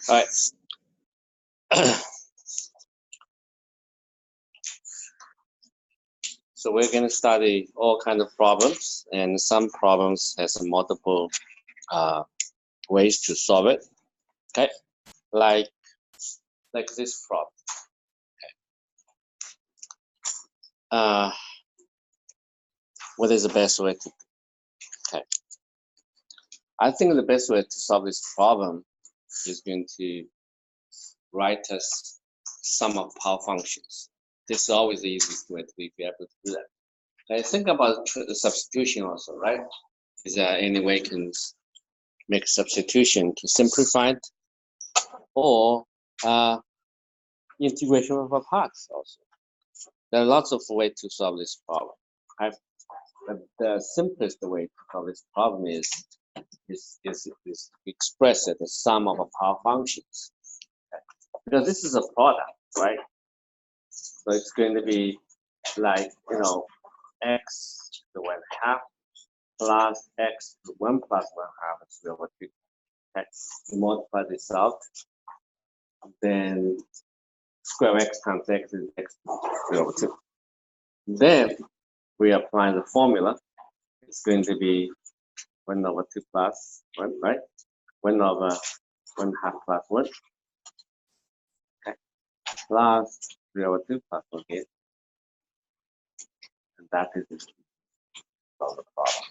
All right. So we're going to study all kinds of problems, and some problems has multiple ways to solve it. Okay, like this problem. Okay. What is the best way to? Okay, I think the best way to solve this problem is going to write a sum of power functions. This is always the easiest way to be able to do that. Okay, think about the substitution also, right? Is there any way you can make a substitution to simplify it, or integration of parts also? There are lots of ways to solve this problem. Right? But the simplest way to solve this problem is express it as sum of power functions. Okay? Because this is a product, right? So it's going to be like, x to the 1/2 plus x to 1 plus 1/2 is 3/2. Okay, you multiply this out, then square of x times x is x to 3/2. Then we apply the formula. It's going to be 1/2 plus 1, right? 1/1/2 plus 1. Okay, plus 3/2 plus 1 here. And that is the solve the problem.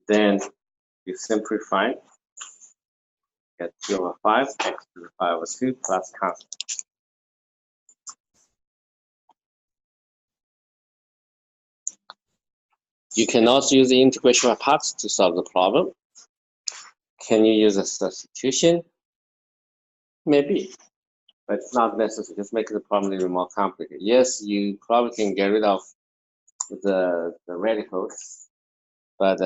Then you simplify, get 2/5 x to the 5/2 plus constant. You can also use the integration of parts to solve the problem. Can you use a substitution? Maybe, but it's not necessary. Just make the problem a little more complicated. Yes, you probably can get rid of the radicals, but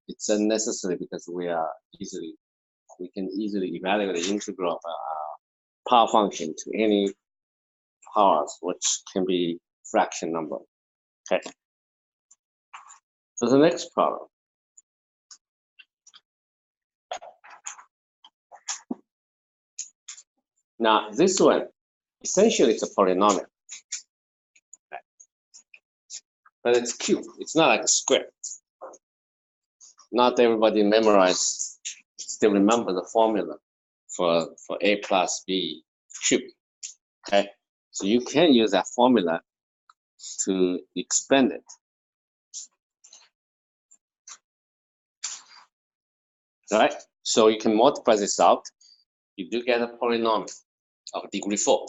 it's unnecessary because we can easily evaluate the integral of a power function to any powers, which can be fraction number. Okay. So the next problem. Now this one, essentially it's a polynomial, okay. But it's cube. It's not like a square. Not everybody still remember the formula for a plus b cube. Okay, so you can use that formula to expand it. Right? So you can multiply this out. You do get a polynomial of degree 4.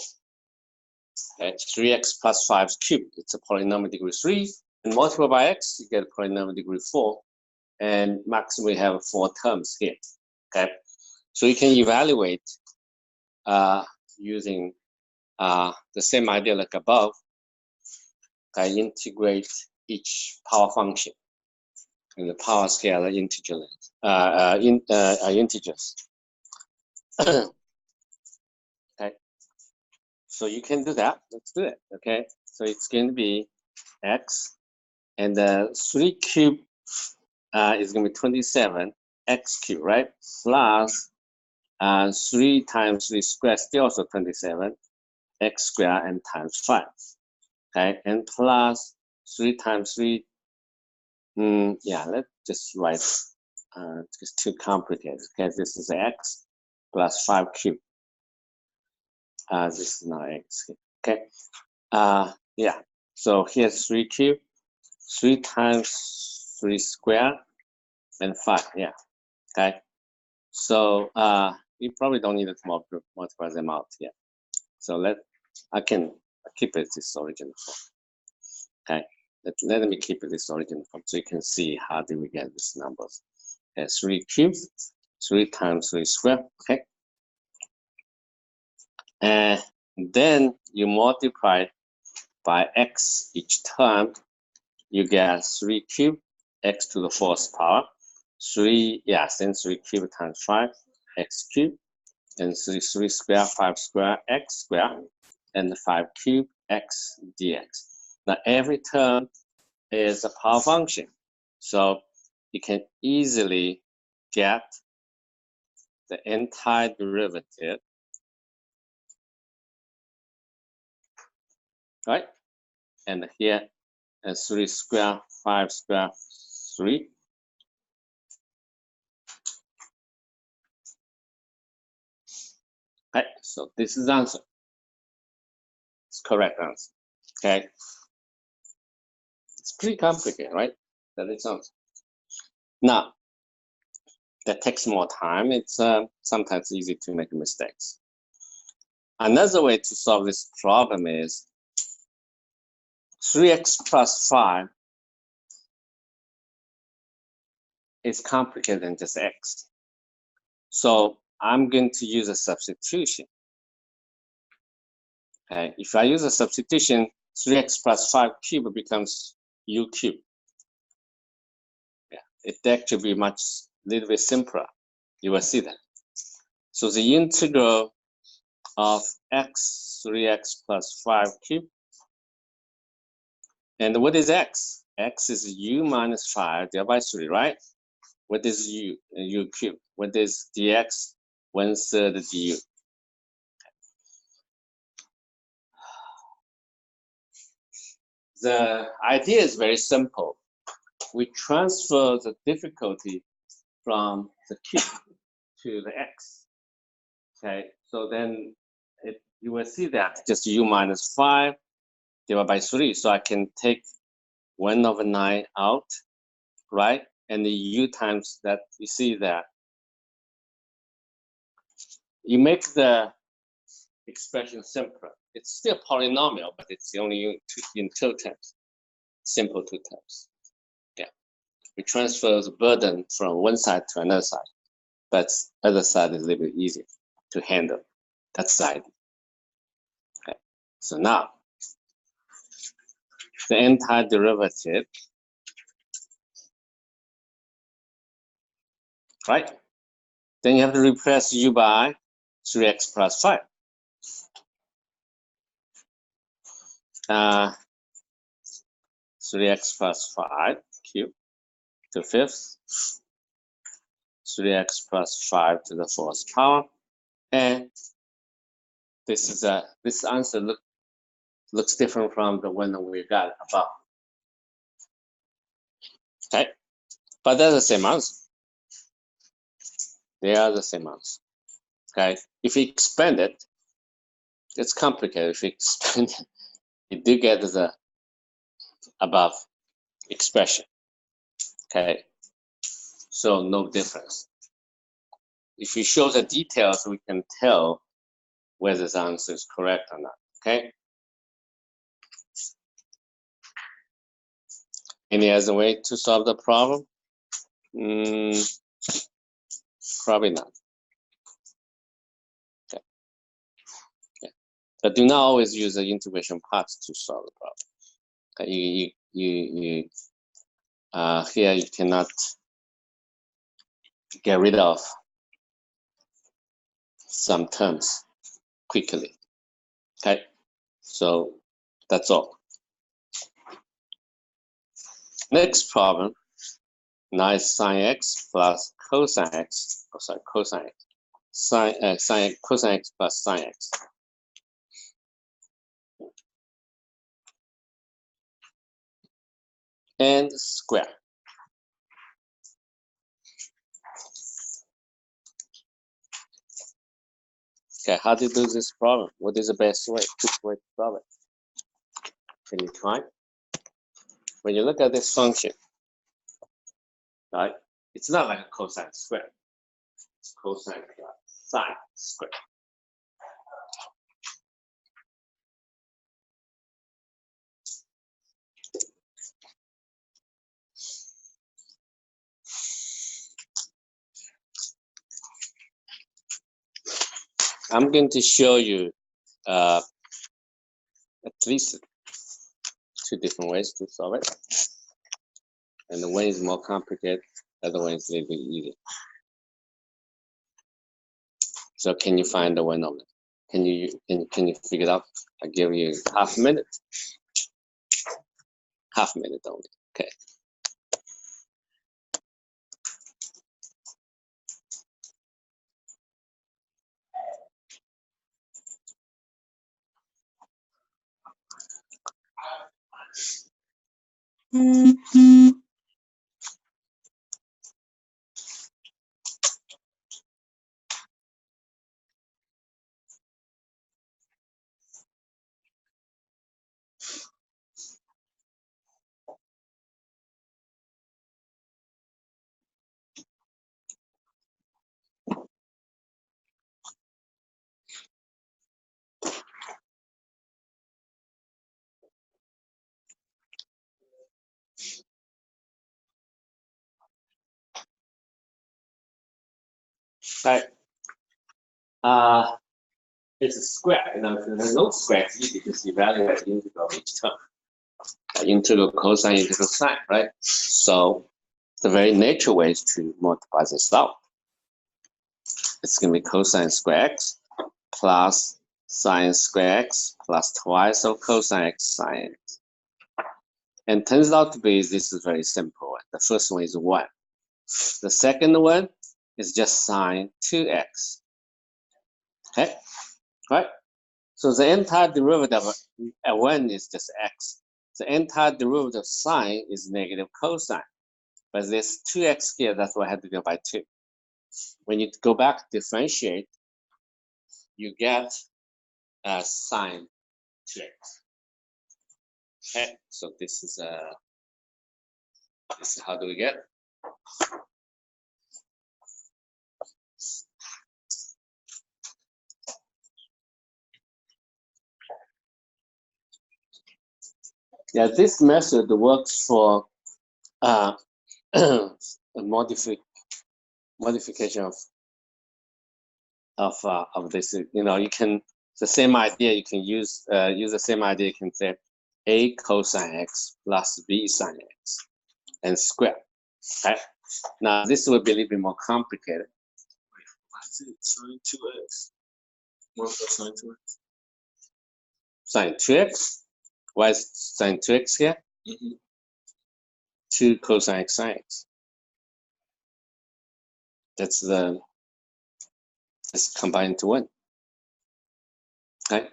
Okay, 3x plus 5 cubed. It's a polynomial degree 3. And multiply by x, you get a polynomial degree 4. And maximum we have 4 terms here. Okay, so you can evaluate using the same idea like above. Okay, integrate each power function in the power scalar integers. Okay, so you can do that. Let's do it. Okay, so it's going to be x, and 3 cubed is going to be 27 x cubed, right? Plus 3 times 3 squared, still also 27 x squared and times 5. Okay, and plus 3 times 3. Yeah, let's just write. It's too complicated. Okay, this is x plus 5 cubed. This is not x. Okay. Yeah. So here's 3 cubed, 3 times 3 squared, and 5. Yeah. Okay. So you probably don't need to multiply them out. Yeah. So I can keep it this original form. Okay. Let me keep it this original form so you can see how do we get these numbers. Okay, 3 cubed, 3 times 3 squared. Okay. And then you multiply by x each term, you get 3 cubed x to the 4th power. 3 cubed times 5 x cubed, and 3 square 5 square x square, and 5 cubed x dx. Now every term is a power function, so you can easily get the antiderivative, right? And here, 3 square, 5 square, 3. Okay, so this is the answer. It's correct answer. Okay. It's pretty complicated, right? That is answer. Now, that takes more time. It's sometimes easy to make mistakes. Another way to solve this problem is 3x plus 5 is complicated than just x. So I'm going to use a substitution. Okay, if I use a substitution, 3x plus 5 cubed becomes u cubed. Yeah, it actually be much little bit simpler. You will see that. So the integral of x, 3x plus 5 cubed. And what is x? X is u minus 5 divided by 3, right? What is u? U cubed. What is dx? 1/3 du. The idea is very simple. We transfer the difficulty from the cube to the x. Okay, so then you will see that just u minus 5 divided by 3. So I can take 1/9 out, right? And the u times that, you see that. You make the expression simpler. It's still polynomial, but it's only in 2 terms. Simple 2 terms. Yeah. We transfer the burden from one side to another side, but other side is a little bit easier to handle. That's the idea. Okay. So now, the antiderivative, right? Then you have to replace u by 3x plus 5. 3x plus 5 cubed to 5th. 3x plus 5 to the 4th power. And this answer looks different from the one that we got above. Okay, but they're the same answer. They are the same answer. Okay, if you expand it, it's complicated. If you expand it, you do get the above expression. Okay, so no difference. If you show the details, we can tell whether the answer is correct or not. Okay. Any other way to solve the problem? Probably not. Okay. Okay. But do not always use the integration parts to solve the problem. Okay. Here you cannot get rid of some terms quickly. Okay. So that's all. Next problem. Now is sine x plus cosine x. Oh, sorry, cosine x. Cosine x plus sine x. And square. Okay, how do you do this problem? What is the best way, quick way to solve it? Can you try? When you look at this function, right? It's not like a cosine square. It's cosine plus sine square. I'm going to show you at least 2 different ways to solve it. And the one is more complicated, the other one is a little bit easier. So can you find the one of them? Can you figure it out? I'll give you half a minute. Half a minute only. Okay. Right. It's a square. You know, if there's no square, it's easy to evaluate the integral of each term. Integral cosine, integral sine, right? So the very natural way is to multiply this out. It's going to be cosine square x plus sine square x plus twice of cosine x sine x. And turns out to be this is very simple. The first one is 1. The second one is just sine 2x. Okay, right? So the entire derivative of 1 is just x. The entire derivative of sine is negative cosine. But this 2x here, that's why I had to go by 2. When you go back to differentiate, you get sine 2x. Okay, so this is how do we get it? Yeah, this method works for a modification of this. You know, you can the same idea. You can use the same idea. You can say a cosine x plus b sine x and square. Okay. Now this will be a little bit more complicated. Why is it sine 2x? 1 plus sine 2x? Sine 2x? Why is sine 2x here? 2 cosine x sine x. That's combined to 1. Okay?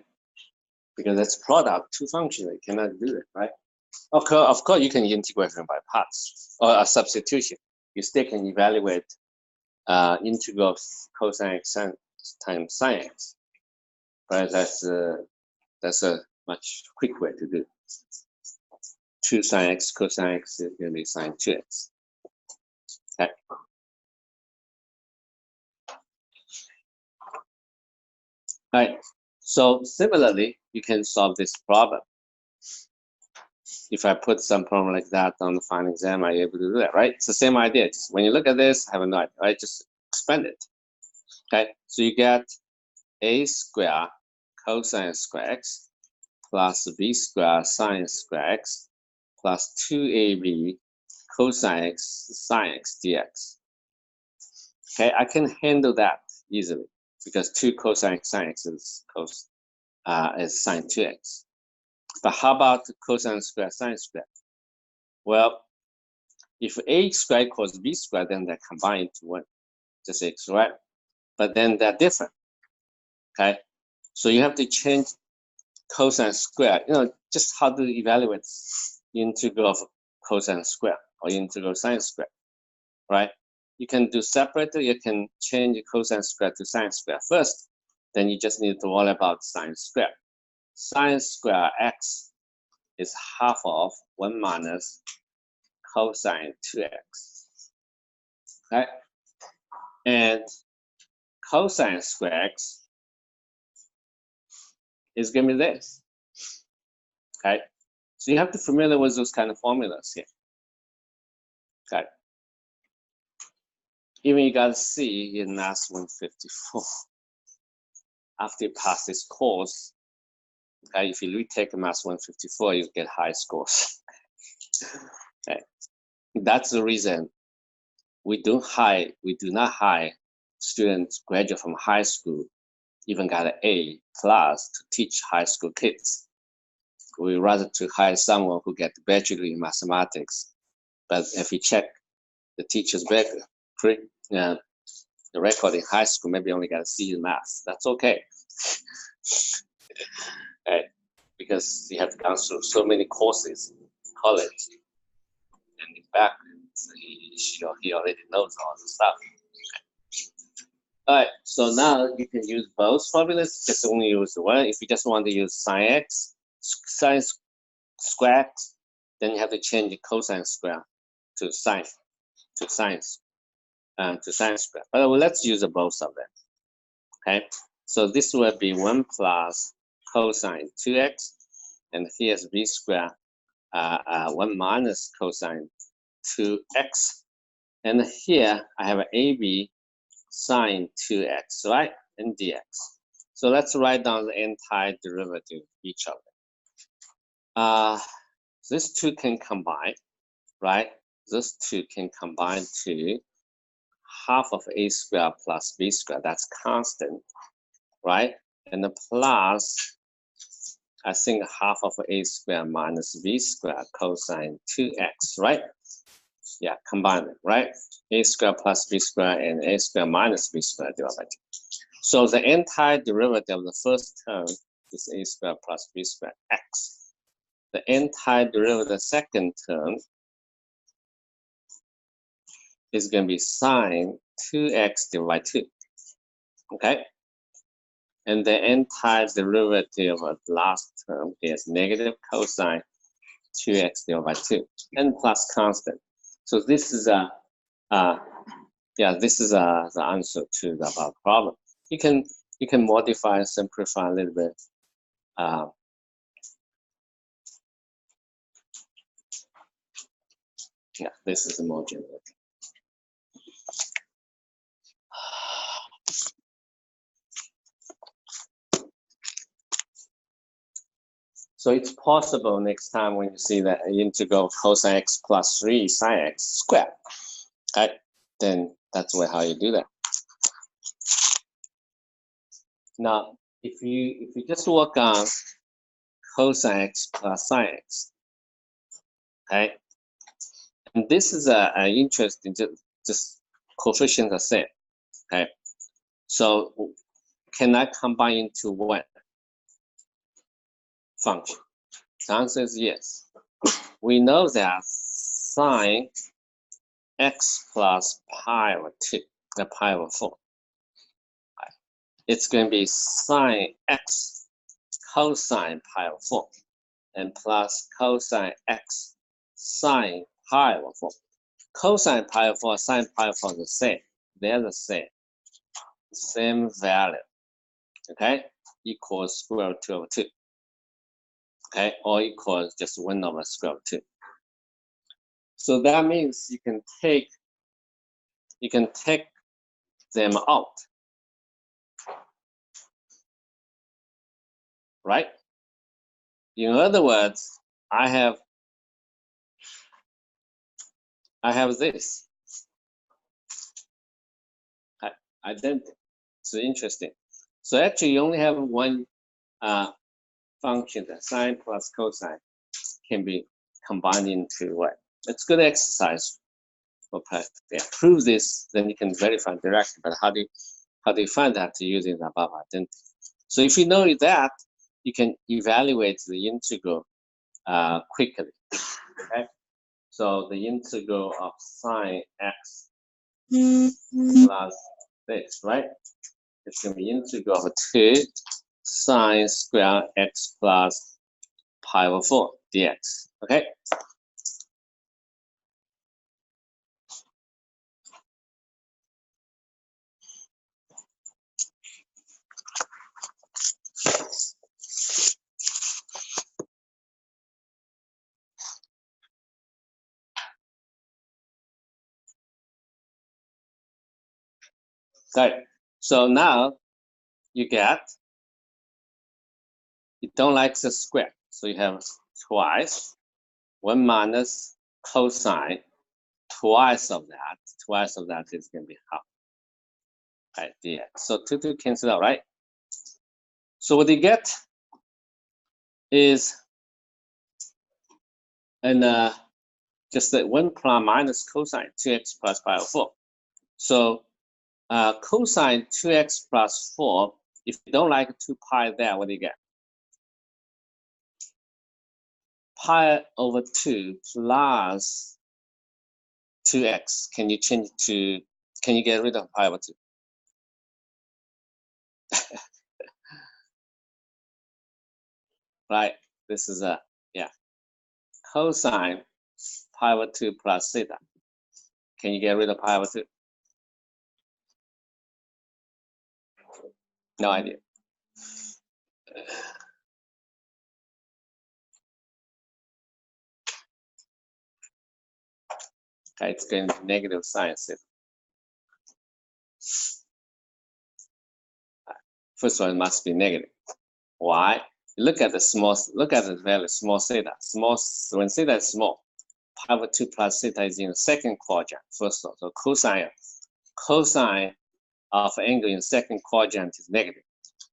Because that's product, 2 functions. You cannot do it, right? Of course, you can integrate them by parts or a substitution. You still can evaluate integral of cosine x times sine x. Right? That's a much quick way to do it. 2 sine x cosine x is going to be sine 2x. Okay. All right. So similarly, you can solve this problem. If I put some problem like that on the final exam, I'm able to do that, right? It's the same idea. Just when you look at this, have a no idea, right? Just expand it. Okay. So you get a square cosine square x plus b square sine square x plus 2ab cosine x sine x dx. Okay, I can handle that easily because 2 cosine x sine x is sine 2x. But how about cosine square sine square? Well, if a squared equals b squared, then they're combined to 1, just x, right? But then they're different. Okay, so you have to change cosine square. You know, just how to evaluate integral of cosine square or integral sine square, right? You can do separately. You can change cosine square to sine square first. Then you just need to worry about sine square. Sine square x is half of 1 minus cosine 2x. Okay? And cosine square x is going to be this. Okay? So you have to be familiar with those kind of formulas here. Okay? Even you got to see in Math 154. After you pass this course, okay, if you retake Math 154, you get high scores. Okay? That's the reason we do not hire students graduate from high school, even got an A plus to teach high school kids. We rather to hire someone who get a bachelor in mathematics. But if you check the teacher's record, the record in high school, maybe only got a C in math. That's okay. Okay. because you have gone through so many courses in college. And in fact, he already knows all the stuff. All right, so now you can use both formulas, just only use one. If you just want to use sine x, sine square x, then you have to change the cosine square to sine square. But let's use both of them. Okay, so this will be 1 plus cosine 2x, and here's b squared 1 minus cosine 2x, and here I have AB sine 2x, right, and dx. So let's write down the antiderivative of each of them. These two can combine, right? These two can combine to half of a squared plus b squared, that's constant, right? And the plus, I think half of a squared minus b squared cosine 2x, right? Yeah, combine them, right? A squared plus b squared and a squared minus b squared divided by 2. So the antiderivative of the first term is a squared plus b squared x. The antiderivative of the second term is going to be sine 2x divided by 2. Okay? And the antiderivative of the last term is negative cosine 2x divided by 2 and plus constant. So this is the answer to the above problem. You can modify and simplify a little bit. Yeah, this is more general. So it's possible next time when you see that integral cosine x plus 3 sine x squared, right? Then that's how you do that. Now, if you just work on cosine x plus sine x, okay, and this is an interesting just coefficient of same, okay. So can I combine into one function? The answer is yes. We know that sine x plus pi over 2, the pi over 4. It's going to be sine x cosine pi over 4 and plus cosine x sine pi over 4. Cosine pi over 4, sine pi over 4 is the same. They're the same. Same value. Okay? Equals square root 2 over 2. Okay? Or equals just 1 over square root 2. So that means you can take them out. Right? In other words, I have this. Identity. So interesting. So actually, you only have one function, the sine plus cosine, can be combined into what? It's good exercise for practice. Yeah, prove this, then you can verify directly. But how do you find that using the above identity? So if you know that, you can evaluate the integral quickly. Okay. So the integral of sine x plus this, right? It's going to be integral of 2 sine square x plus pi over 4 dx. Okay. Right. So now you don't like the square. So you have twice 1 minus cosine twice of that. Twice of that is going to be half. Right, dx. So 2 cancel out, right? So what you get is just 1 plus minus cosine 2x plus pi over 4. So cosine 2x plus 4, if you don't like 2 pi there, what do you get? pi over 2 plus 2x. Can you change it to, can you get rid of pi over 2? Right, this is a, yeah, cosine pi over 2 plus theta. Can you get rid of pi over 2? No idea. Okay, it's going to be negative sine theta. First one must be negative. Why? Look at the small, look at the value small theta. Small, when theta is small, pi over 2 plus theta is in the second quadrant. First of all, so cosine of angle in second quadrant is negative.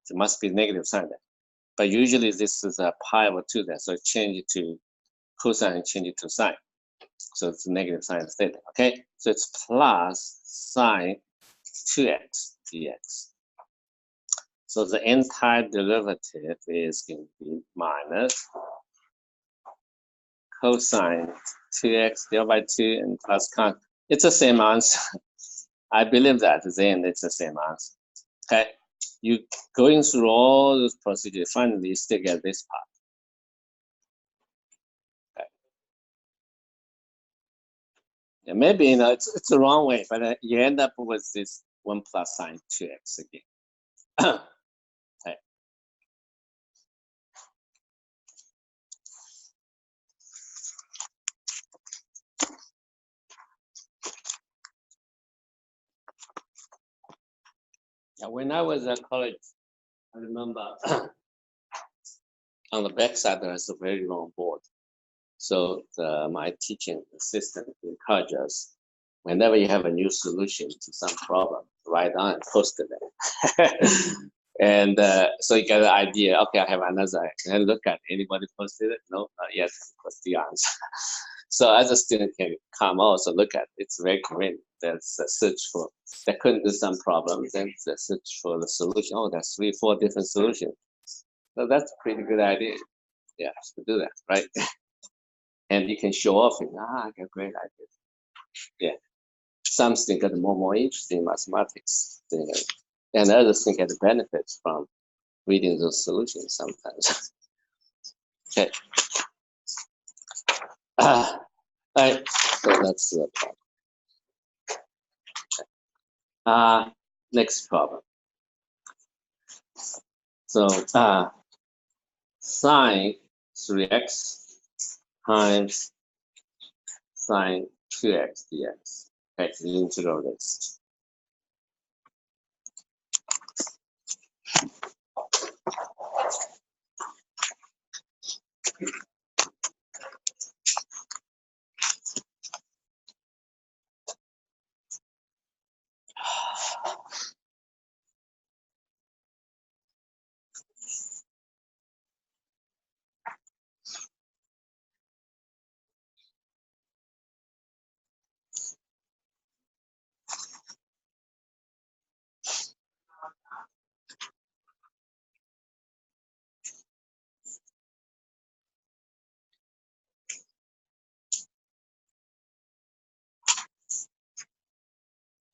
So it must be negative sign there. But usually this is a pi over 2 there. So change it to cosine and change it to sine. So it's negative sine theta. Okay, so it's plus sine 2x dx. So the antiderivative is going to be minus cosine 2x divided by 2 and plus con. It's the same answer. I believe that at the end it's the same answer. Okay, you going through all those procedures, finally you still get this part. Okay. Yeah, maybe it's the wrong way, but you end up with this 1 plus sine 2x again. Okay. Yeah, when I was at college, I remember on the back side there's a very long board. So my teaching assistant encouraged us, whenever you have a new solution to some problem, write down and post it. And so you get an idea, okay, I have another, and look at anybody posted it? No, not yet, because the answer. So as a student can come also look at it. It's very convenient. There's a search for, they couldn't do some problems, then the search for the solution. Oh, there's 3, 4 different solutions. So that's a pretty good idea. Yeah, to do that, right? And you can show off it. I got a great idea. Yeah. Some things get more interesting in mathematics. And others can get the benefits from reading those solutions sometimes. Okay. Right. So that's the problem. Next problem. So sine 3x times sine 2x dx. Okay, so you integral this.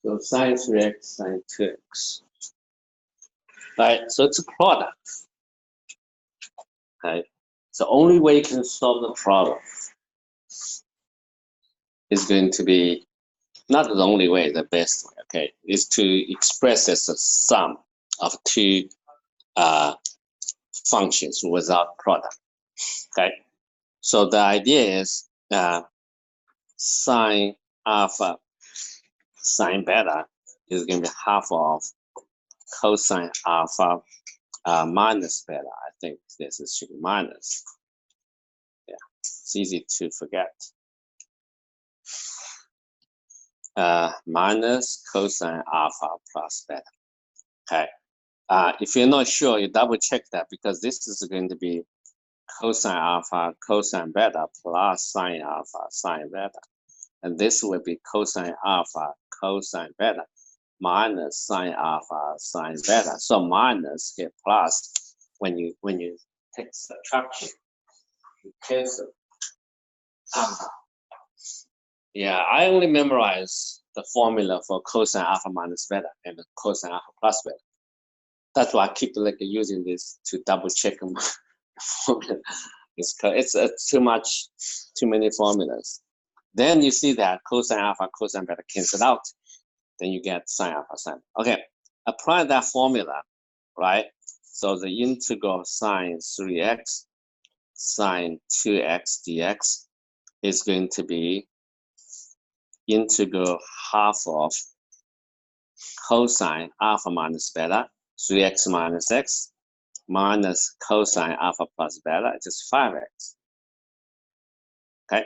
So sine 3x, sine 2x. Right, so it's a product. Okay, so only way you can solve the problem is going to be, not the only way, the best way, okay, is to express as a sum of 2 functions without product. Okay, so the idea is sine alpha, sine beta is going to be half of cosine alpha minus beta. I think this is should be minus. Yeah, it's easy to forget. Minus cosine alpha plus beta. Okay. If you're not sure, you double check that, because this is going to be cosine alpha, cosine beta plus sine alpha, sine beta. And this will be cosine alpha, cosine beta minus sine alpha, sine beta. So minus here plus, when you take subtraction, you cancel Yeah, I only memorize the formula for cosine alpha minus beta and the cosine alpha plus beta. That's why I keep like using this to double check my formula. It's too many formulas. Then you see that cosine alpha, cosine beta cancel out. Then you get sine alpha, sine. Okay, apply that formula, right? So the integral of sine 3x, sine 2x dx is going to be integral half of cosine alpha minus beta, 3x minus x, minus cosine alpha plus beta, just 5x. Okay.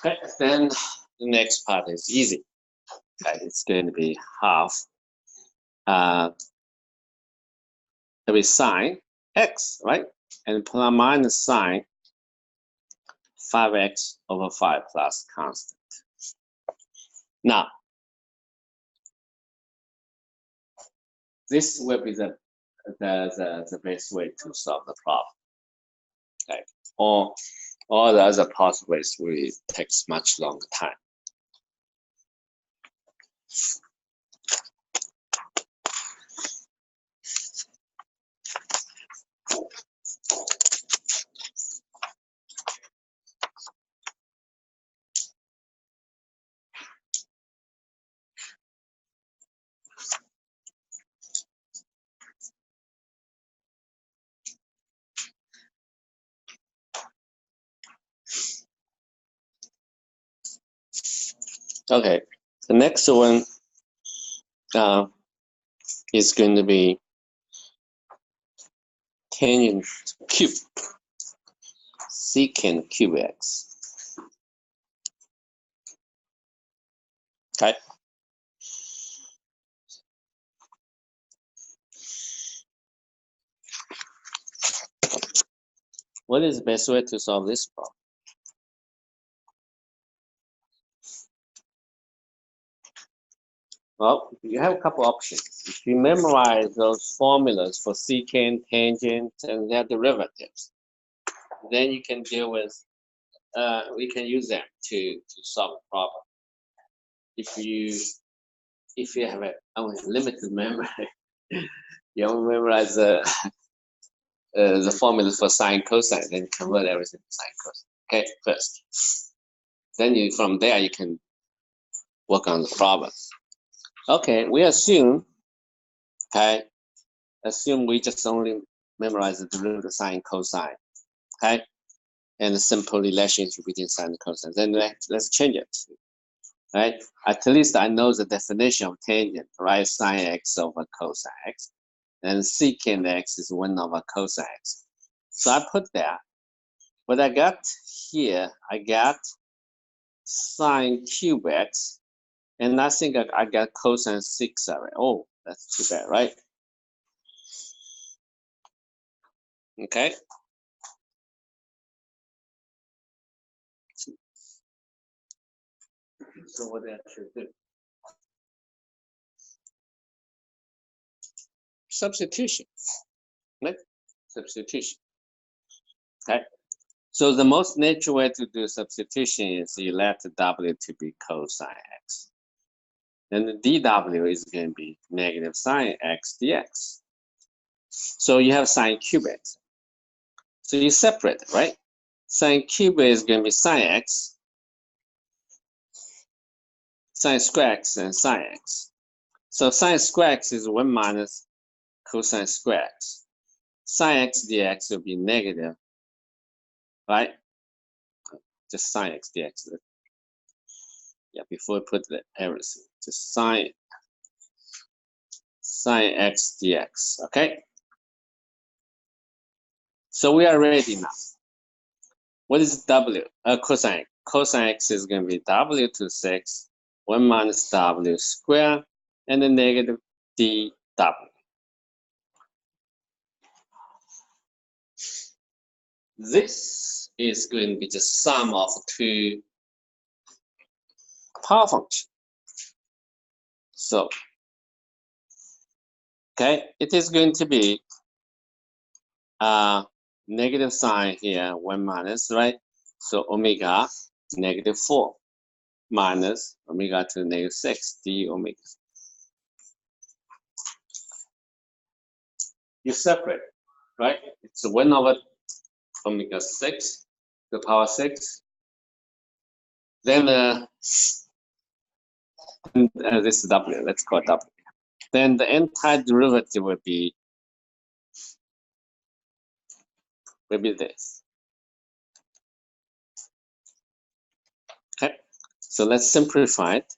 Okay, then the next part is easy. Okay, it's going to be half. It'll be sine x, right? And plus minus sine 5x over 5 plus constant. Now, this will be the best way to solve the problem. Okay, or all the other pathways will take much longer time. Okay, the next one is going to be tangent cube, secant cube x. Okay. What is the best way to solve this problem? Well, you have a couple options. If you memorize those formulas for secant, tangent, and their derivatives, then you can deal with, we can use them to solve the problem. If you have a limited memory, you only memorize the formulas for sine, cosine, then convert everything to sine, cosine. Okay, first. Then from there you can work on the problem. Okay, we assume, we just only memorize the derivative of sine, cosine, okay? And the simple relationship between sine and cosine. Then let's change it, right? At least I know the definition of tangent, right? Sine x over cosine x. And secant x is 1 over cosine x. So I put that. What I got here, I got sine cube x. And I think I got cosine 6 already. Oh, that's too bad, right? Okay. So what I should do? Substitution, right? Substitution. Okay. So the most natural way to do substitution is you let the w to be cosine x. Then the dw is going to be negative sine x dx. So you have sine cube x. So you separate it, right? Sine cube is going to be sine x, sine square x, and sine x. So sine square x is 1 minus cosine square x. Sine x dx will be negative, right? Just sine x dx. Yeah, before we put the everything, just sine x dx, okay? So we are ready now. What is w? Cosine. Cosine x is going to be w to 6, 1 minus w squared, and then negative dw. This is going to be the sum of two power functions. So, okay, it is going to be negative sign here, 1 minus, right? So omega -4 minus omega to the -6 d omega. You separate, right? It's 1 over omega 6 to the power 6. Then this is W, let's call it W. Then the antiderivative will be this. Okay, so let's simplify it.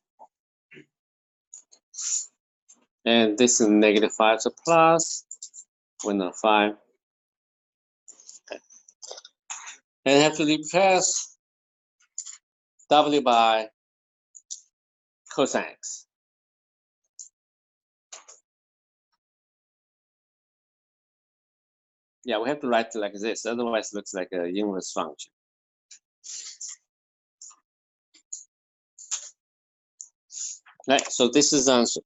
And this is -5, so plus 1 over 5. Okay. And I have to replace W by cosine x. Yeah, we have to write it like this, otherwise it looks like an inverse function. Right, so this is the answer.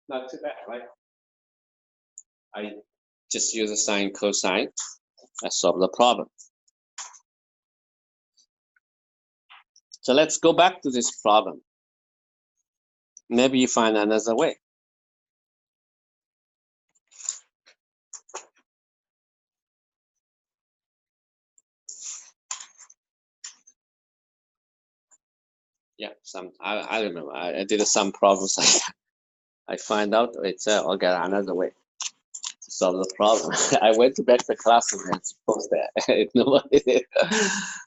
Not too bad, right? I just use a sine, cosine. I solve the problem. So let's go back to this problem. Maybe you find another way. Yeah, I remember. I did some problems like that. I find out it's I'll get another way to solve the problem. I went back to the classroom and supposed that nobody did.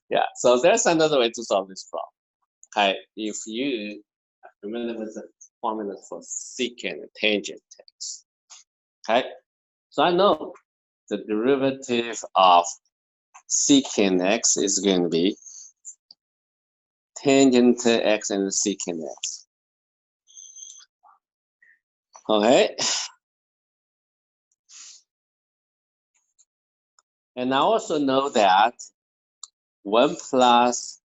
Yeah, so there's another way to solve this problem. Okay, if you remember the formula for secant tangent x. Okay, so I know the derivative of secant x is going to be tangent x and secant x. Okay. And I also know that 1 plus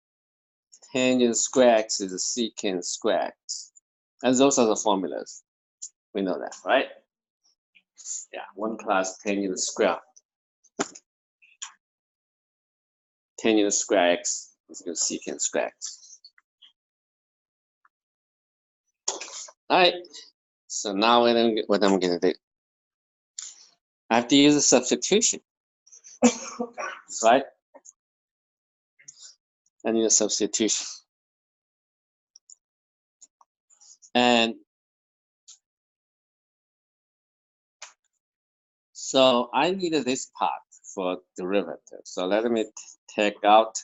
tangent square x is secant square x. And those are the formulas. We know that, right? Yeah, 1 plus tangent square. Tangent square x is equal to secant square x. All right. So now what I'm going to do, I have to use a substitution, right? I need a substitution. And so I needed this part for derivative. So let me take out,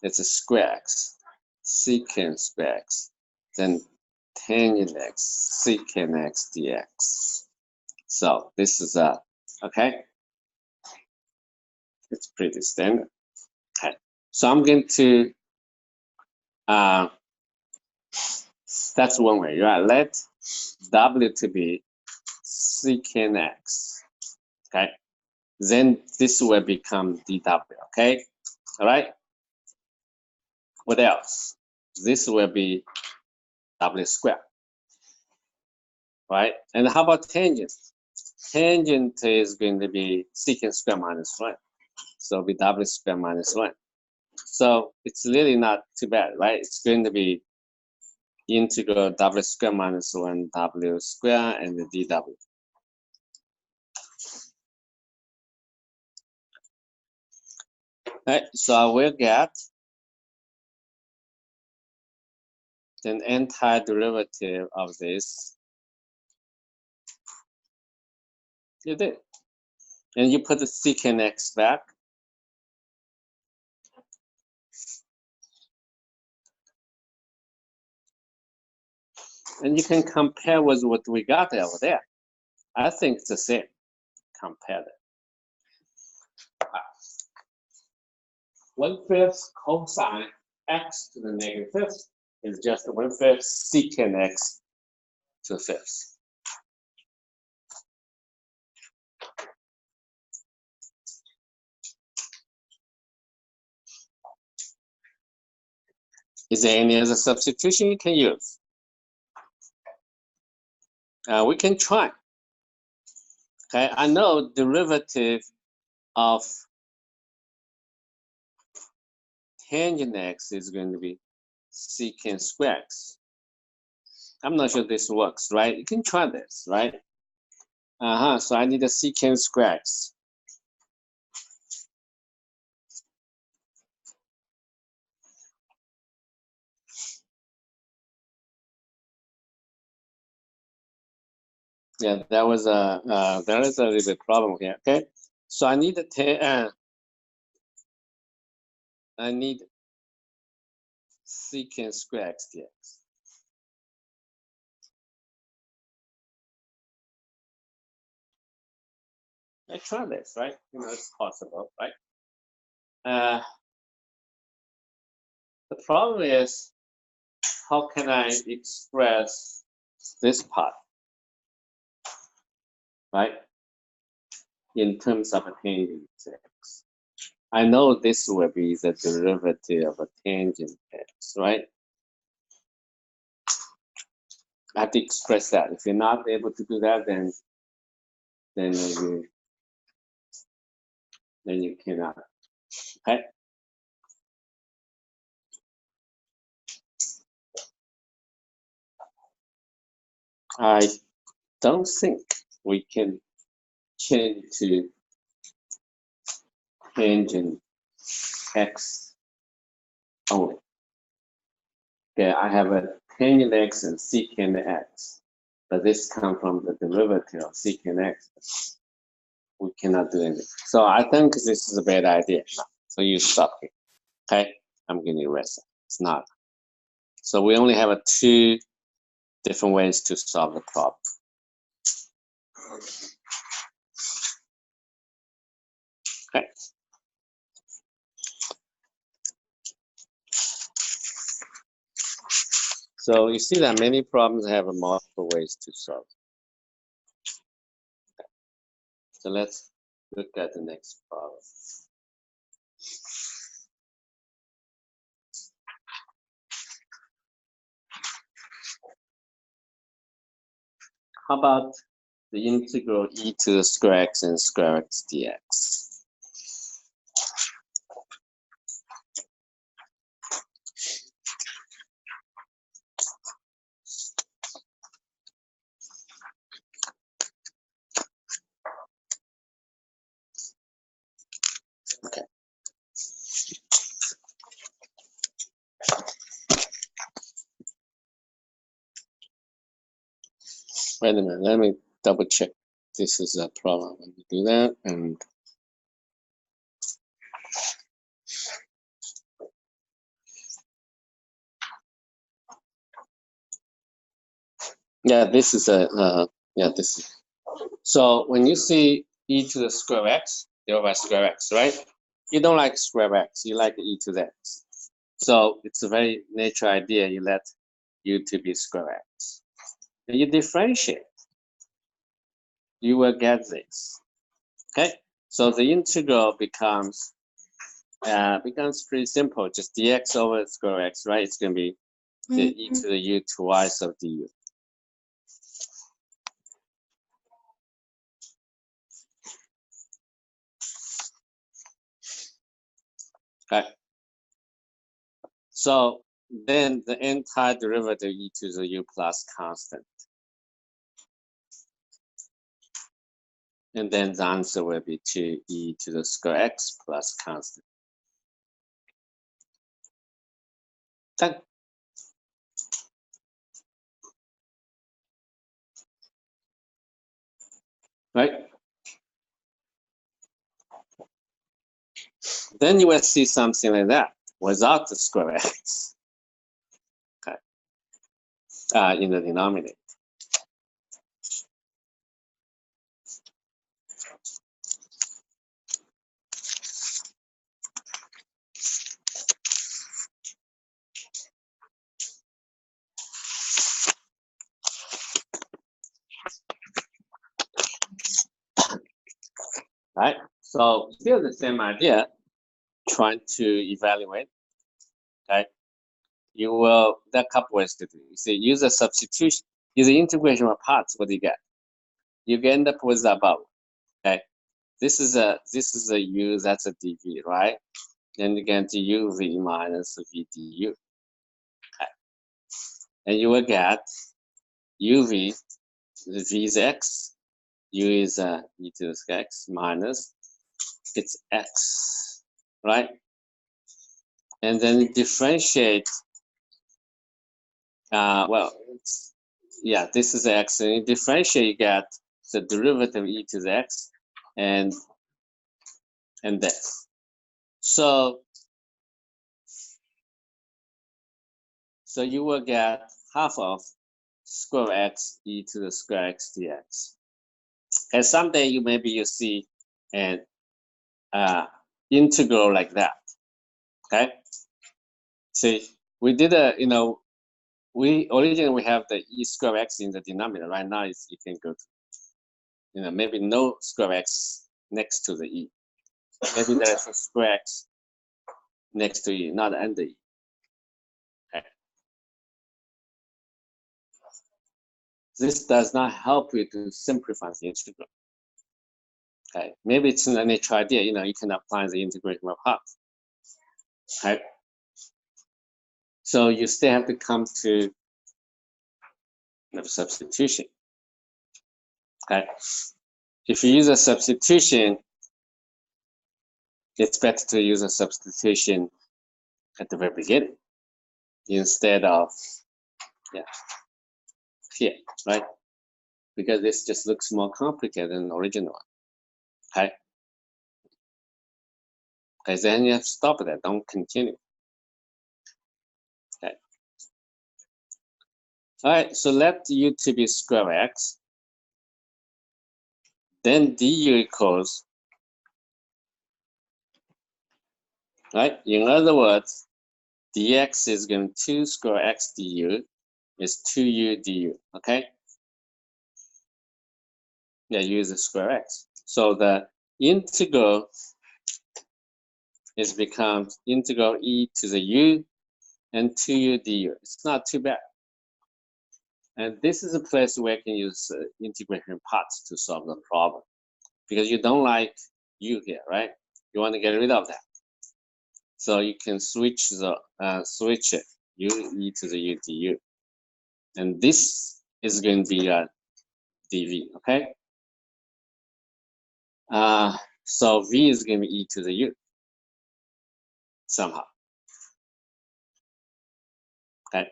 it's a square x, secant square x, then tangent x, secant x dx. So this is okay. It's pretty standard. Okay. So I'm going to, that's one way, right? Let W to be secant x, okay? Then this will become dw, okay? All right? What else? This will be w squared, right? And how about tangent? Tangent is going to be secant squared minus 1. So it'll be w squared minus 1. So it's really not too bad, right? It's going to be integral w squared minus 1 w squared and the dw. Right, so I will get an antiderivative of this. You did. And you put the secant x back. And you can compare with what we got over there. I think it's the same. Compare it. 1/5 cosine x to the -5th is just 1/5 secant x to the 5th. Is there any other substitution you can use? We can try. Okay, I know derivative of tangent x is going to be secant square x. I'm not sure this works, right? You can try this, right? So I need a secant square x. Yeah, there is a little bit problem here. Okay, so I need I need secant square x dx. I try this, right? You know, it's possible, right? The problem is, how can I express this part, right? In terms of a tangent x. I know this will be the derivative of a tangent x, right? I have to express that. If you're not able to do that, then you cannot. Okay. I don't think we can change to tangent x only. Okay, I have a tangent x and secant x, but this comes from the derivative of secant x. We cannot do anything. So I think this is a bad idea. So you stop here. Okay, I'm going to erase it. It's not. So we only have two different ways to solve the problem. Okay. So you see that many problems have multiple ways to solve. Okay. So let's look at the next problem. How about the integral e to the square x and square x dx? Okay. Wait a minute, let me double check. This is a problem. Let me do that. And yeah, this is this is. So when you see e to the square x divided by square x, right? You don't like square x, you like e to the x. So it's a very natural idea. You let u to be square x. When you differentiate, you will get this. Okay, so the integral becomes pretty simple. Just dx over square x, right? It's going to be the e to the u twice of du. Okay. So then the entire derivative e to the u plus constant. And then the answer will be 2e to the square x plus constant. Done. Right? Then you will see something like that without the square x. Okay. In the denominator. Right? So still the same idea, trying to evaluate. Okay. You will, there are a couple ways to do. You see, use a substitution, use the integration of parts, what do you get? You end up with the above. Okay, this is a u, that's a dv, right? And you get uv minus v du. Okay. And you will get uv, v is x, u is e to the x minus it's x, right? And then differentiate. Well, yeah, this is x, and you differentiate, you get the derivative e to the x, and this. So you will get half of square x e to the square x dx. And someday you see an integral like that. Okay. See, we did we originally have the e square x in the denominator. Right now, you can go to, maybe no square x next to the e. Maybe there's a square x next to e, not under e. Okay. This does not help you to simplify the integral. Okay, maybe it's an initial idea. You can apply the integration of half. Okay, so you still have to come to substitution. Okay, if you use a substitution, it's better to use a substitution at the very beginning instead of here, right? Because this just looks more complicated than the original one. Okay. Okay, then you have to stop that. Don't continue. Okay. All right, so let u to be square x. Then du equals, right? In other words, dx is going to 2 square x du is 2u du, okay? Yeah, use the square x. So the integral is becomes integral e to the u and 2u du. It's not too bad. And this is a place where you can use integration parts to solve the problem. Because you don't like u here, right? You want to get rid of that. So you can switch it, u e to the u du. And this is going to be dv, okay? So v is going to be e to the u somehow. Okay,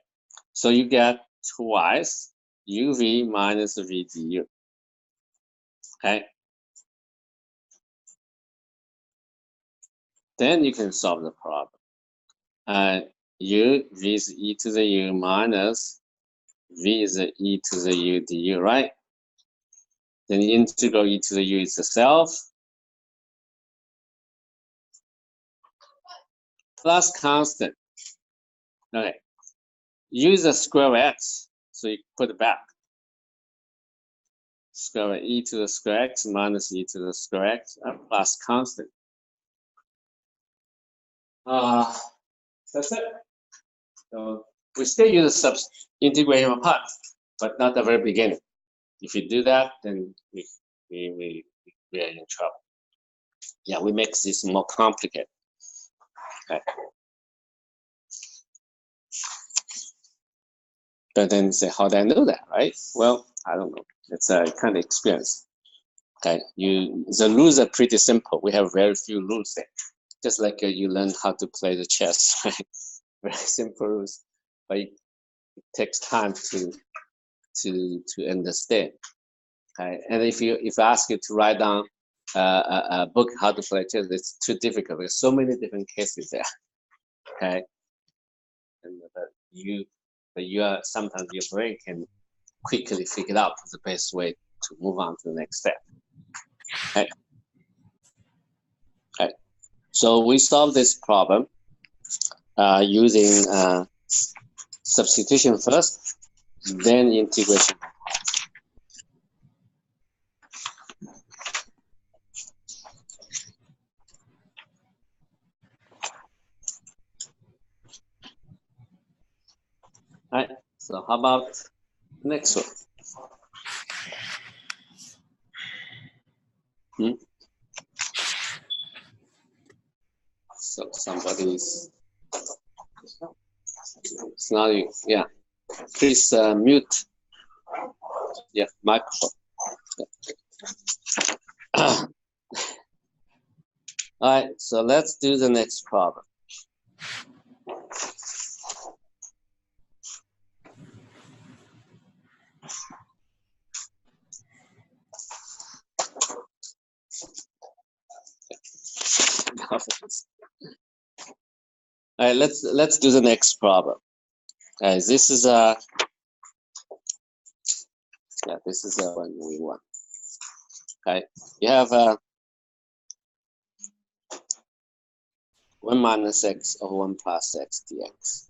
so you get twice uv minus v du. Okay, then you can solve the problem. V is e to the u minus v is e to the u du, right? Then the integral e to the u is itself plus constant. Okay, use a square x, so you put it back. Square e to the square x minus e to the square x plus constant. That's it. So we still use a integration apart, but not the very beginning. If you do that, then we are in trouble. Yeah, we make this more complicated. Okay. But then say, how do I know that, right? Well, I don't know. It's a kind of experience. Okay, the rules are pretty simple. We have very few rules there. Just like you learn how to play the chess, right? Very simple rules, but it takes time to understand. Okay, and if I ask you to write down a book how to play chess, it's too difficult. There's so many different cases there. Okay, and sometimes your brain can quickly figure out the best way to move on to the next step. Okay. Okay. So we solve this problem using substitution first, then integration. All right. So how about next one? So somebody's, it's not you. Yeah, please mute. Yeah, microphone. Yeah. All right, so let's do the next problem. All right, let's do the next problem. All right, this is a this is a one we want. Okay, you have 1 minus x over 1 plus x dx.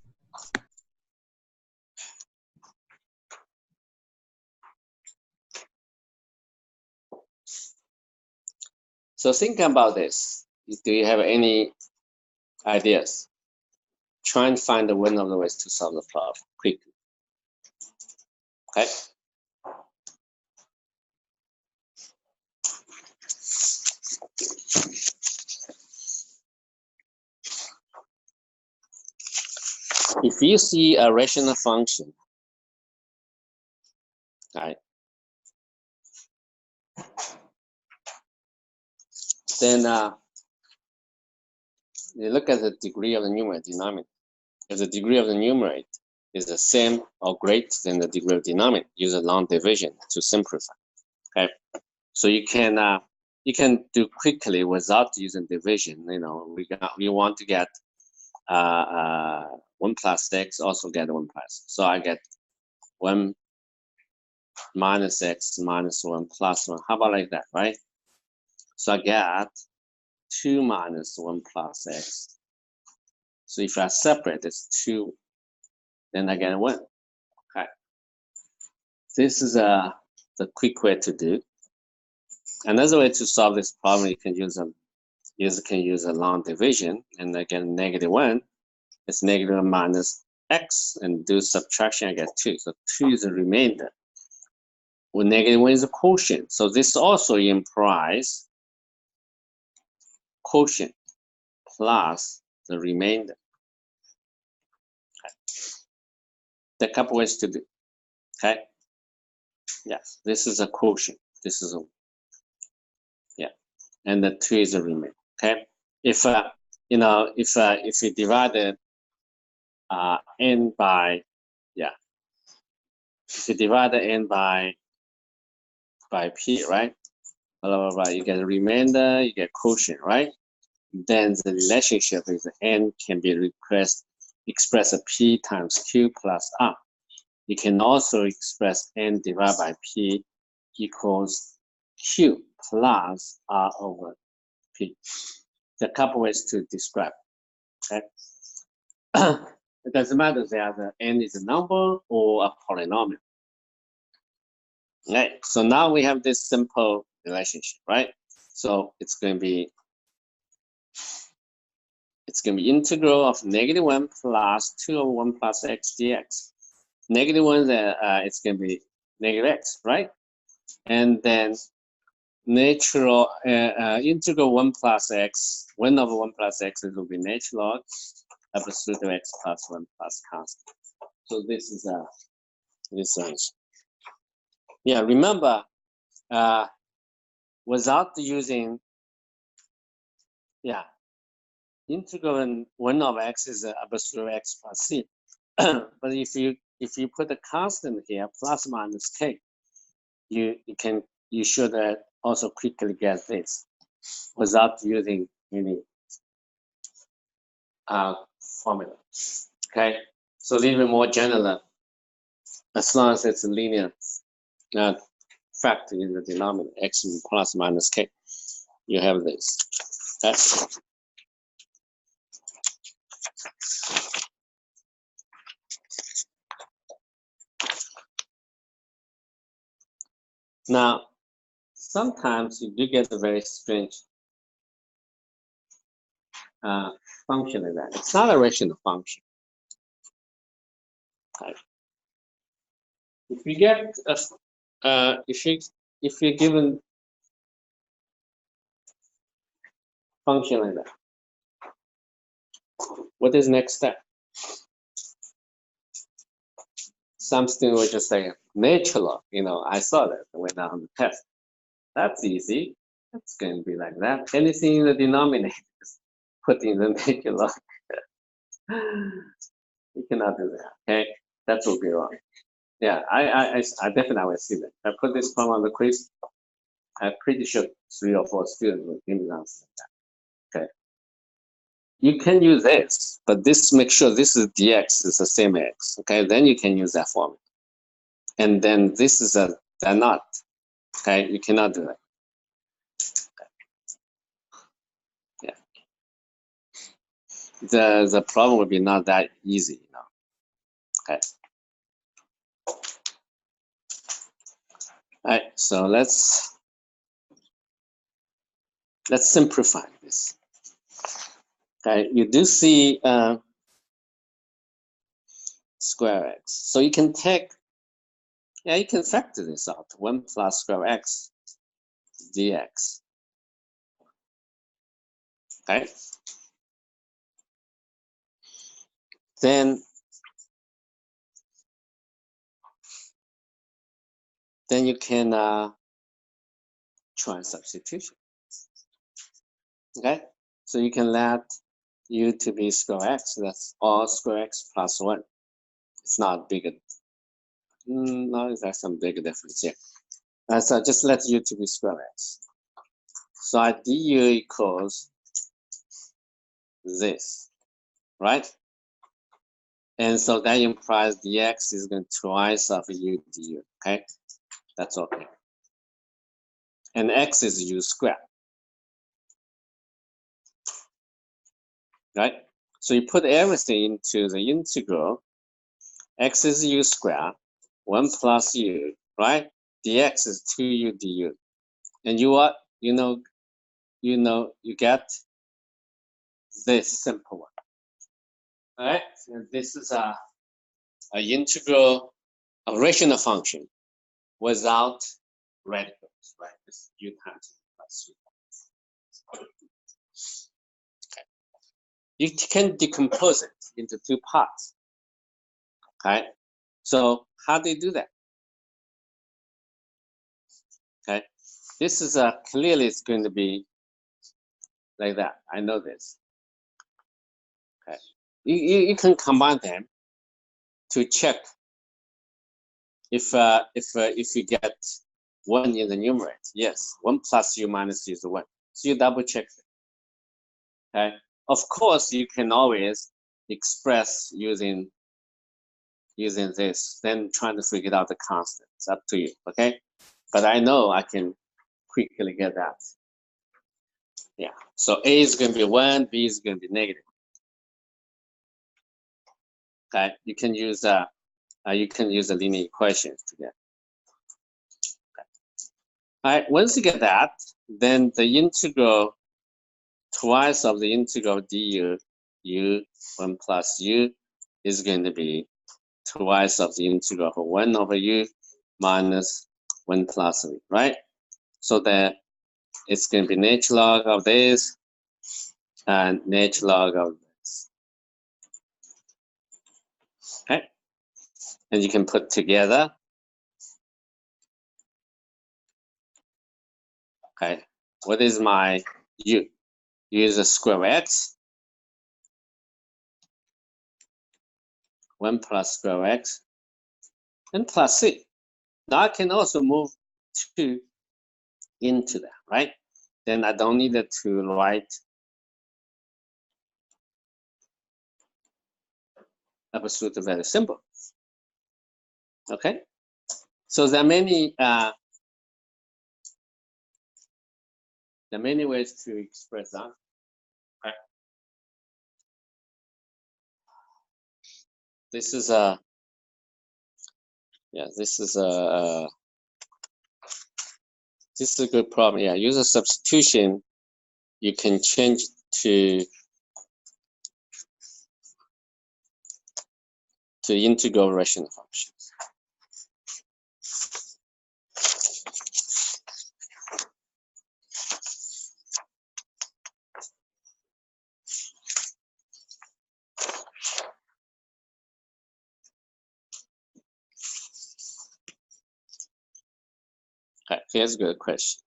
So think about this. Do you have any ideas? Try and find one of the ways to solve the problem quickly. Okay. If you see a rational function, right, then you look at the degree of the numerator denominator. If the degree of the numerator is the same or greater than the degree of the denominator, use a long division to simplify. Okay, so you can do quickly without using division. You know, we want to get 1 plus x, also get 1 plus. So I get 1 minus x minus 1 plus 1. How about like that, right? So I get 2 minus 1 plus x. So if I separate this 2, then I get 1. Okay. This is the quick way to do. Another way to solve this problem, you can use a long division, and again -1. It's -1 minus x, and do subtraction, I get 2. So 2 is a remainder. Well, -1 is a quotient. So this also implies quotient plus the remainder. Okay. There are a couple ways to do. Okay. Yes, this is a quotient. This is a, yeah, and the 2 is a remainder. Okay. If if you divide it n by, yeah, if you divide the n by p, right? Blah, blah, blah, you get a remainder, you get quotient, right? Then the relationship is n can be expressed as p times q plus r. You can also express n divided by p equals q plus r over p. There are a couple ways to describe it. Okay? It doesn't matter whether n is a number or a polynomial. Right? So now we have this simple relationship, right? So it's going to be integral of -1 plus 2 over 1 plus x dx. -1, it's going to be -x, right? And then integral 1 plus x, 1 over 1 plus x, it will be natural log absolute of x plus 1 plus constant. So this is this answer. Yeah, remember, without using, yeah, integral 1 of x is absolute x plus c. But if you put a constant here, plus minus k, you should also quickly get this without using any formula. Okay, so a little bit more general. As long as it's a linear factor in the denominator, x plus minus k, you have this. Okay. Now, sometimes you do get a very strange function like that. It's not a rational function. Okay. If you get if you're given function like that. What is next step? Something will just say natural, I saw that when on the test. That's easy. That's going to be like that. Anything in the denominator, put in the natural. You cannot do that, okay? That will be wrong. Yeah, I definitely will see that. I put this problem on the quiz. I'm pretty sure 3 or 4 students will give me the answer like that. Okay. You can use this, but this make sure this is dx is the same x. Okay, then you can use that formula. And then this is they're not. Okay, you cannot do that. Okay. Yeah. The problem would be not that easy, Okay. All right, so let's simplify this. Okay, you do see square x. So you can take, you can factor this out. 1 plus square x dx. Okay. Then you can try substitution. Okay, so you can let u to be square x. That's all square x plus 1. It's not bigger. No, there's some big difference here. So just let u to be square x. So I du equals this, right? And so that implies dx is going to twice of u du. Okay, that's okay. And x is u squared. Right? So you put everything into the integral. X is u squared, 1 plus u, right? Dx is 2u du. And you get this simple one. All right? And this is a integral, a rational function without radicals, right? This u times plus u. You can decompose it into 2 parts. Okay, so how do you do that? Okay, this is clearly it's going to be like that. I know this. Okay, you can combine them to check if you get 1 in the numerator. Yes, 1 plus u minus u is 1. So you double check it. Okay, of course you can always express using this, then trying to figure out the constant. It's up to you. Okay, but I know I can quickly get that. Yeah, so a is going to be 1, b is going to be negative. Okay, you can use the linear equations to get. Okay. All right, once you get that, then the integral twice of the integral du u 1 plus u is going to be twice of the integral of 1 over u minus 1 plus v, right? So that it's going to be natural log of this and natural log of this. Okay, and you can put together. Okay, what is my u? U is a square x. 1 plus square x and plus c. Now I can also move 2 into that, right? Then I don't need to write absolute value symbol. Okay, so there are many ways to express that. Okay. This is a good problem. Yeah, use a substitution. You can change to integral rational functions. Okay, here's a good question.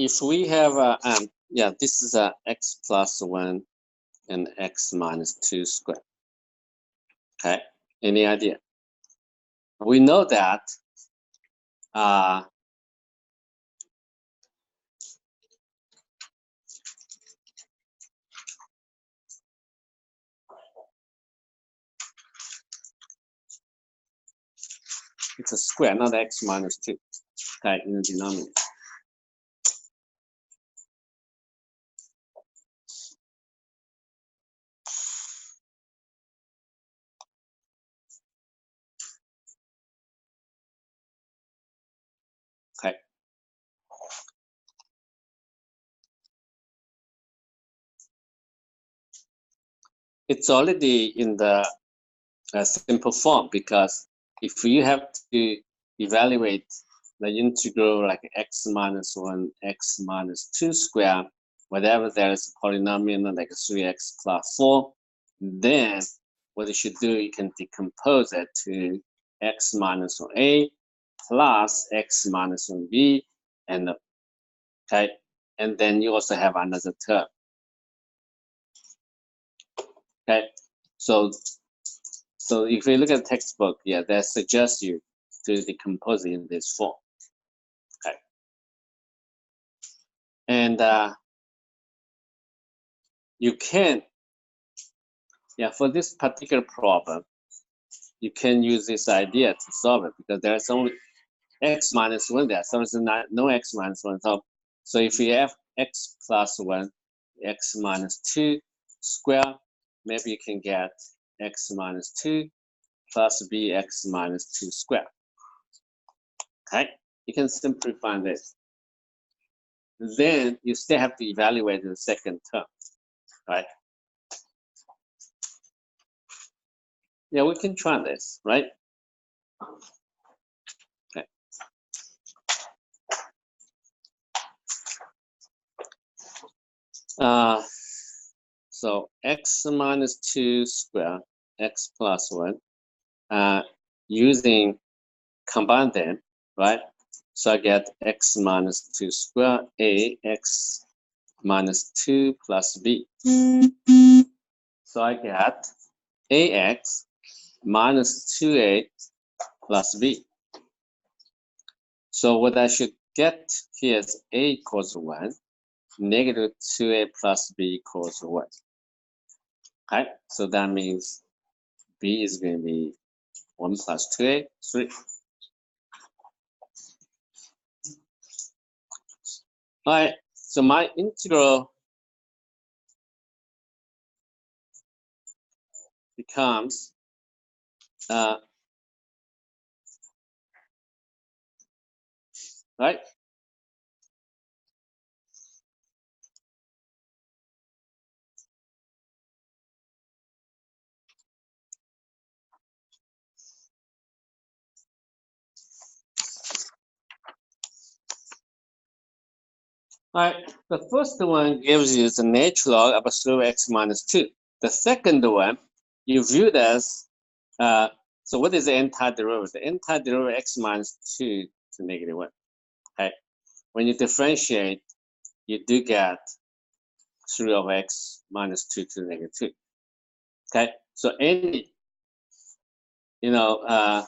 If we have yeah, this is a x plus 1 and x minus 2 squared. Okay, any idea? We know that it's a square, not x minus 2, okay, in the denominator. Okay. It's already in the simple form, because if you have to evaluate the integral like x minus 1, x minus 2 square, whatever there is a polynomial like 3x plus 4, then what you should do, you can decompose it to x minus 1a plus x minus 1b, and okay, and then you also have another term. Okay, so if you look at the textbook, yeah, that suggests you to decompose it in this form. Okay, and you can, yeah, for this particular problem, you can use this idea to solve it, because there's only x minus 1 there, so there's no x minus 1. So if you have x plus 1, x minus 2 square, maybe you can get x minus 2 plus bx minus 2 square. Okay, you can simplify this. Then you still have to evaluate the second term, right? Yeah, we can try this, right? Okay. So x minus 2 square, x plus 1, using combine them, right? So I get x minus 2 square, a x minus 2 plus b. So I get ax minus 2a plus b. So what I should get here is a equals 1, negative 2a plus b equals 1. Okay, so that means b is going to be 1 plus 2a, 3. All right, so my integral becomes right? All right, the first one gives you the natural log of absolute x minus 2. The second one, you view it as, so what is the antiderivative? The antiderivative x minus 2 to negative 1. Okay, when you differentiate, you do get 3 of x minus 2 to negative 2. Okay, so any, yeah,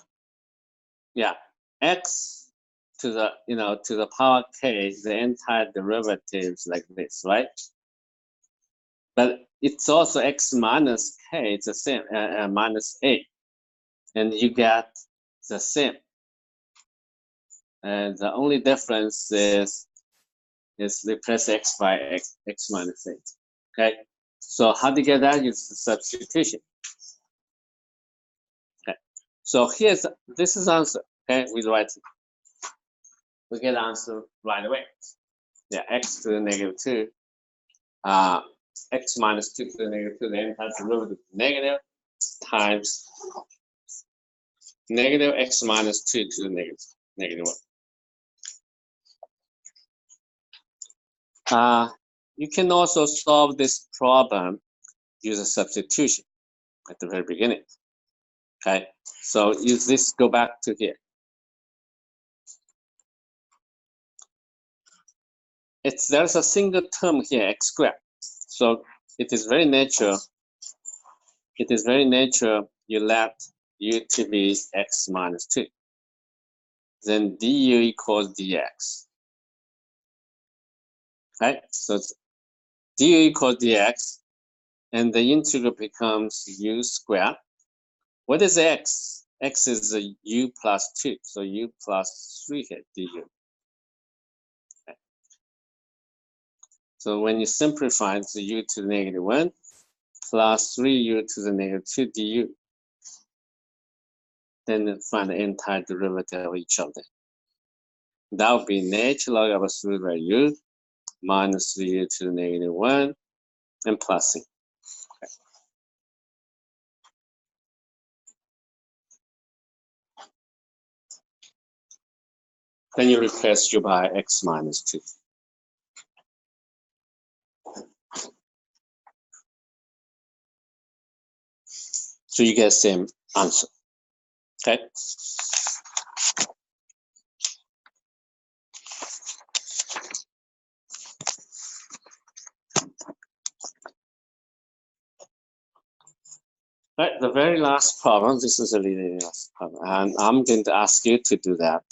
x to the, to the power k, the antiderivatives like this, right? But it's also x minus k, it's the same, minus a, and you get the same. And the only difference is replace x by x minus a. Okay, so how to get that is the substitution. Okay, so this is answer. Okay, we write it. We get answer right away. Yeah, x to the negative 2. X minus 2 to the negative 2, the antiderivative negative times negative x minus 2 to the negative -1. You can also solve this problem using substitution at the very beginning. Okay, so use this, go back to here. There's a single term here, x squared. So it is very natural. It is very natural you let u to be x minus 2. Then du equals dx. Right? So it's du equals dx, and the integral becomes u squared. What is x? X is u plus 2, so u plus 3 here, du. Okay. So when you simplify, it's u to the -1 plus 3u to the -2 du. Then find the entire derivative of each of them. That would be natural log of 3 by u minus 3u to the -1 and plus c. Okay. Then you replace u by x minus 2. So you get the same answer. Okay. Right, the very last problem, this is a really last problem, and I'm going to ask you to do that.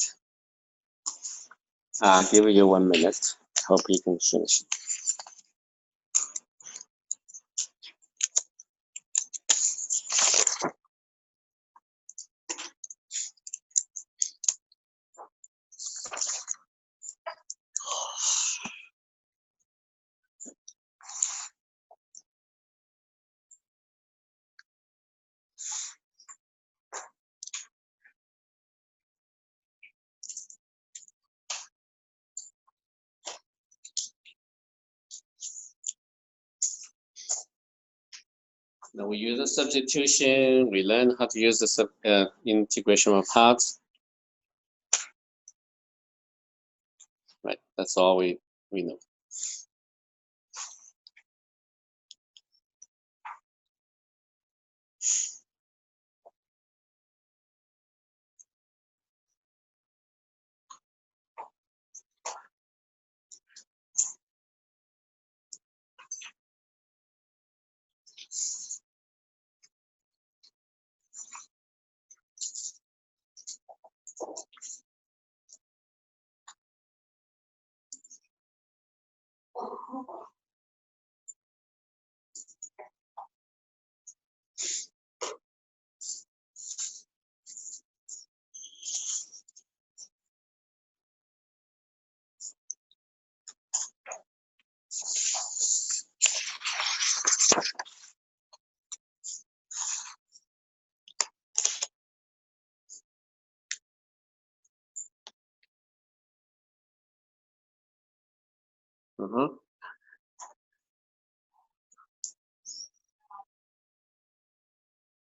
I'll give you 1 minute. Hope you can finish it. Now we use the substitution. We learn how to use the integration of parts. Right, that's all we know.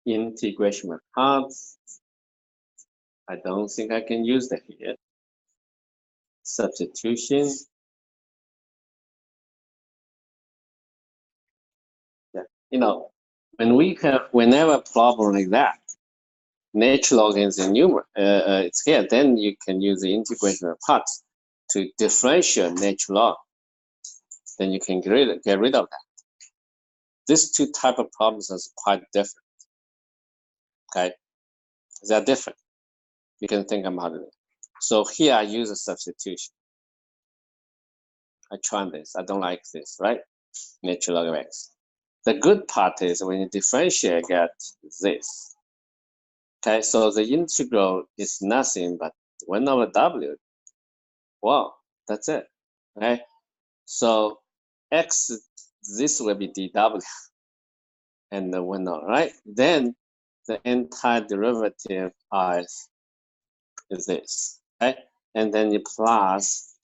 Integration of parts. I don't think I can use that here. Substitution. Yeah, you know, whenever a problem like that, natural log is a numeral, it's here. Then you can use the integration of parts to differentiate natural log. Then you can get rid of that. These two type of problems are quite different. Okay, they're different. You can think about it. So here I use a substitution. I try this. I don't like this, right? Natural log of x. The good part is when you differentiate, get this. Okay, so the integral is nothing but 1 over w. Wow, that's it. Okay, so x, this will be dw, and the 1 over, right? Then the entire derivative is this, okay? And then you plus,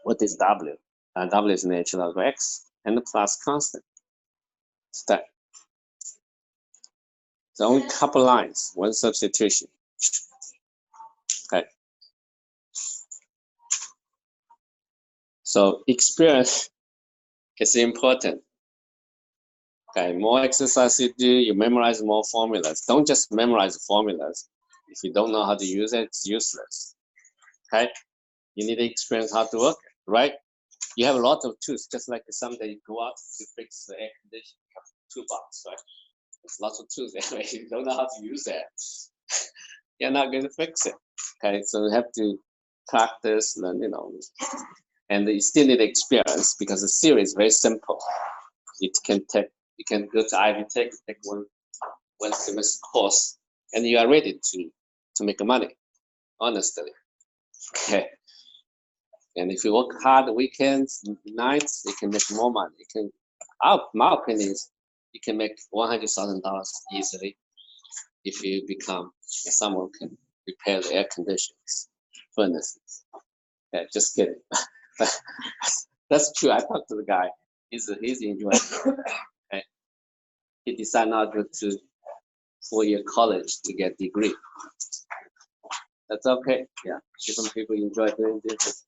what is w? W is natural log of x, and the plus constant. Step. It's only a couple lines, one substitution. Okay. So experience is important. Okay, more exercise you do, you memorize more formulas. Don't just memorize formulas. If you don't know how to use it, it's useless. Okay, you need to experience how to work it, right? You have a lot of tools, just like someday you go out to fix the air conditioning, you have a toolbox, right? There's lots of tools there. If you don't know how to use that, you're not going to fix it. Okay, so you have to practice, learn, and you still need experience because the theory is very simple. You can go to Ivy Tech, take one semester course, and you are ready to make money, honestly. Okay. And if you work hard weekends, nights, you can make more money. My opinion is, you can make $100,000 easily if you become someone who can repair the air conditions, furnaces. Yeah, just kidding. That's true. I talked to the guy. He's enjoying it. Okay. He decided not to go to 4-year college to get a degree. That's okay. Yeah, different people enjoy doing this.